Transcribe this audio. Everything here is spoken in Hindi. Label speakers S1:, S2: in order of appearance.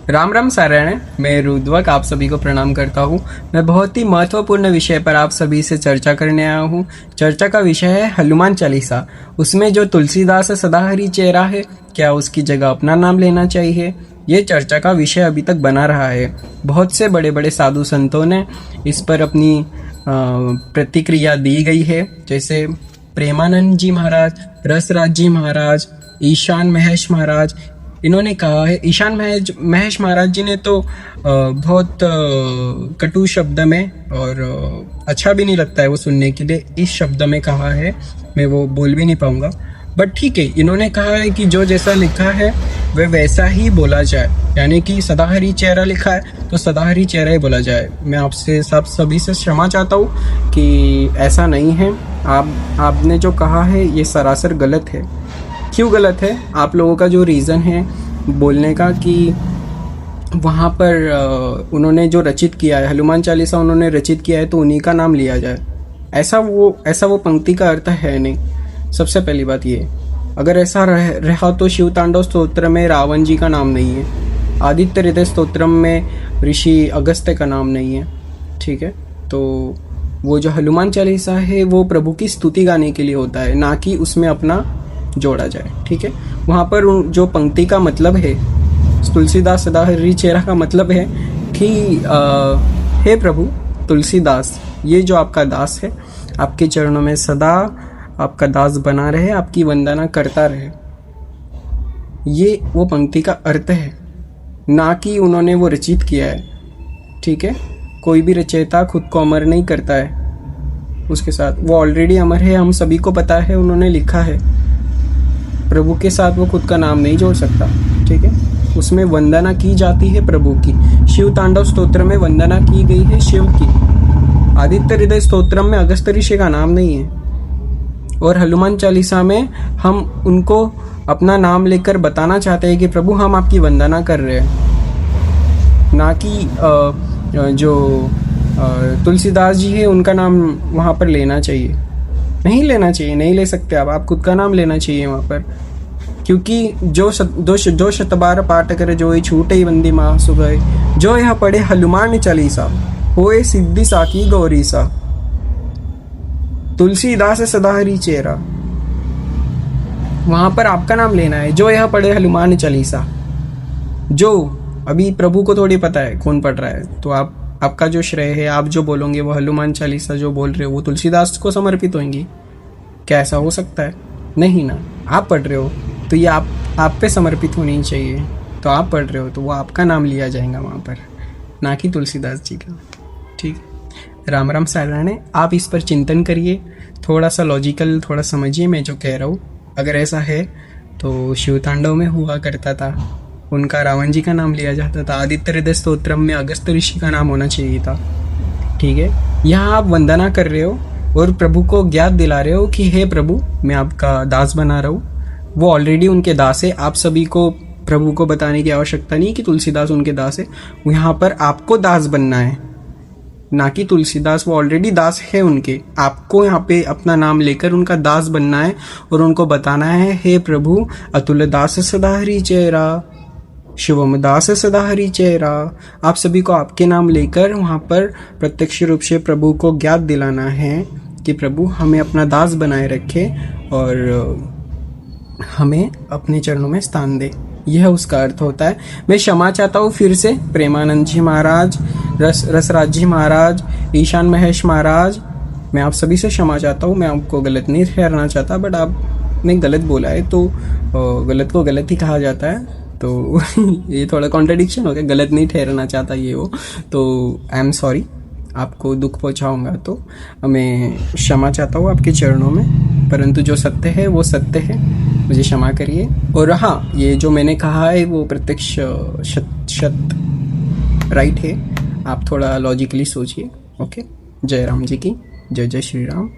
S1: राम राम सारायण। मैं रुद्वक आप सभी को प्रणाम करता हूँ। मैं बहुत ही महत्वपूर्ण विषय पर आप सभी से चर्चा करने आया हूँ। चर्चा का विषय है हनुमान चालीसा। उसमें जो तुलसीदास सदाहरी चेहरा है, क्या उसकी जगह अपना नाम लेना चाहिए? ये चर्चा का विषय अभी तक बना रहा है। बहुत से बड़े बड़े साधु संतों ने इस पर अपनी प्रतिक्रिया दी गई है, जैसे प्रेमानंद जी महाराज, रसराज जी महाराज, ईशान महेश महाराज। इन्होंने कहा है, ईशान महेश महाराज जी ने तो बहुत कटु शब्द में और अच्छा भी नहीं लगता है वो सुनने के लिए, इस शब्द में कहा है, मैं वो बोल भी नहीं पाऊंगा। बट ठीक है, इन्होंने कहा है कि जो जैसा लिखा है वह वैसा ही बोला जाए, यानी कि सदाहरी चेहरा लिखा है तो सदाहरी चेहरा ही बोला जाए। मैं आपसे सब सभी से क्षमा चाहता हूँ कि ऐसा नहीं है। आपने जो कहा है ये सरासर गलत है। क्यों गलत है? आप लोगों का जो रीज़न है बोलने का कि वहाँ पर उन्होंने जो रचित किया है, हनुमान चालीसा उन्होंने रचित किया है तो उन्हीं का नाम लिया जाए, ऐसा वो पंक्ति का अर्थ है नहीं। सबसे पहली बात ये, अगर ऐसा रहा तो शिव तांडव स्तोत्र में रावण जी का नाम नहीं है, आदित्य हृदय स्तोत्रम में ऋषि अगस्त्य का नाम नहीं है। ठीक है, तो वो जो हनुमान चालीसा है वो प्रभु की स्तुति गाने के लिए होता है, ना कि उसमें अपना जोड़ा जाए। ठीक है, वहाँ पर जो पंक्ति का मतलब है, तुलसीदास सदाहरी चेहरा का मतलब है कि हे प्रभु तुलसीदास, ये जो आपका दास है, आपके चरणों में सदा आपका दास बना रहे, आपकी वंदना करता रहे। ये वो पंक्ति का अर्थ है, ना कि उन्होंने वो रचित किया है। ठीक है, कोई भी रचयिता खुद को अमर नहीं करता है, उसके साथ वो ऑलरेडी अमर है, हम सभी को पता है, उन्होंने लिखा है। प्रभु के साथ वो खुद का नाम नहीं जोड़ सकता। ठीक है, उसमें वंदना की जाती है प्रभु की। शिव तांडव स्तोत्र में वंदना की गई है शिव की। आदित्य हृदय स्तोत्रम में अगस्त्य ऋषि का नाम नहीं है, और हनुमान चालीसा में हम उनको अपना नाम लेकर बताना चाहते हैं कि प्रभु हम आपकी वंदना कर रहे हैं, ना कि जो तुलसीदास जी है उनका नाम वहाँ पर लेना चाहिए। नहीं लेना चाहिए, नहीं ले सकते आप खुद का नाम लेना चाहिए वहाँ पर, क्योंकि जो शतबार पाठ करे जो ही छूटे ही बंदी माँ सुबह, जो यह पढ़े हनुमान चालीसा होए सिद्धि साकी गौरी सा। तुलसीदास सदाहरी चेहरा, वहां पर आपका नाम लेना है, जो यह पढ़े हनुमान चालीसा। जो अभी प्रभु को थोड़ी पता है कौन पढ़ रहा है, तो आपका जो श्रेय है, आप जो बोलोगे वो हनुमान चालीसा जो बोल रहे हो वो तुलसीदास को समर्पित होंगी। क्या ऐसा हो सकता है? नहीं ना। आप पढ़ रहे हो तो ये आप पे समर्पित होनी चाहिए, तो आप पढ़ रहे हो तो वो आपका नाम लिया जाएगा वहाँ पर, ना कि तुलसीदास जी का। ठीक, राम राम सारायण। आप इस पर चिंतन करिए, थोड़ा सा लॉजिकल थोड़ा समझिए मैं जो कह रहा हूँ। अगर ऐसा है तो शिव तांडव में हुआ करता था, उनका रावण जी का नाम लिया जाता था। आदित्य हृदय स्तोत्रम में अगस्त्य ऋषि का नाम होना चाहिए था। ठीक है, यहाँ आप वंदना कर रहे हो और प्रभु को ज्ञात दिला रहे हो कि हे प्रभु मैं आपका दास बना रहा हूँ। वो ऑलरेडी उनके दास है, आप सभी को प्रभु को बताने की आवश्यकता नहीं कि तुलसीदास उनके दास है। यहाँ पर आपको दास बनना है, ना कि तुलसीदास, वो ऑलरेडी दास है उनके। आपको यहाँ पे अपना नाम लेकर उनका दास बनना है और उनको बताना है हे प्रभु अतुल दास सदाहरी चेहरा, शिवम दास सदाहरी चेहरा। आप सभी को आपके नाम लेकर वहाँ पर प्रत्यक्ष रूप से प्रभु को ज्ञात दिलाना है कि प्रभु हमें अपना दास बनाए रखे और हमें अपने चरणों में स्थान दे। यह उसका अर्थ होता है। मैं क्षमा चाहता हूँ फिर से, प्रेमानंद जी महाराज, रसराज जी महाराज, ईशान महेश महाराज, मैं आप सभी से क्षमा चाहता हूँ। मैं आपको गलत नहीं ठहराना चाहता, बट आपने गलत बोला है तो गलत को गलत ही कहा जाता है, तो ये थोड़ा कॉन्ट्रडिक्शन हो गया। गलत नहीं ठहराना चाहता ये वो, तो आई एम सॉरी, आपको दुख पहुँचाऊँगा तो मैं क्षमा चाहता हूँ आपके चरणों में। परंतु जो सत्य है वो सत्य है, मुझे क्षमा करिए। और हाँ, ये जो मैंने कहा है वो प्रत्यक्ष शत राइट है। आप थोड़ा लॉजिकली सोचिए। ओके, जय राम जी की जय, जय श्री राम।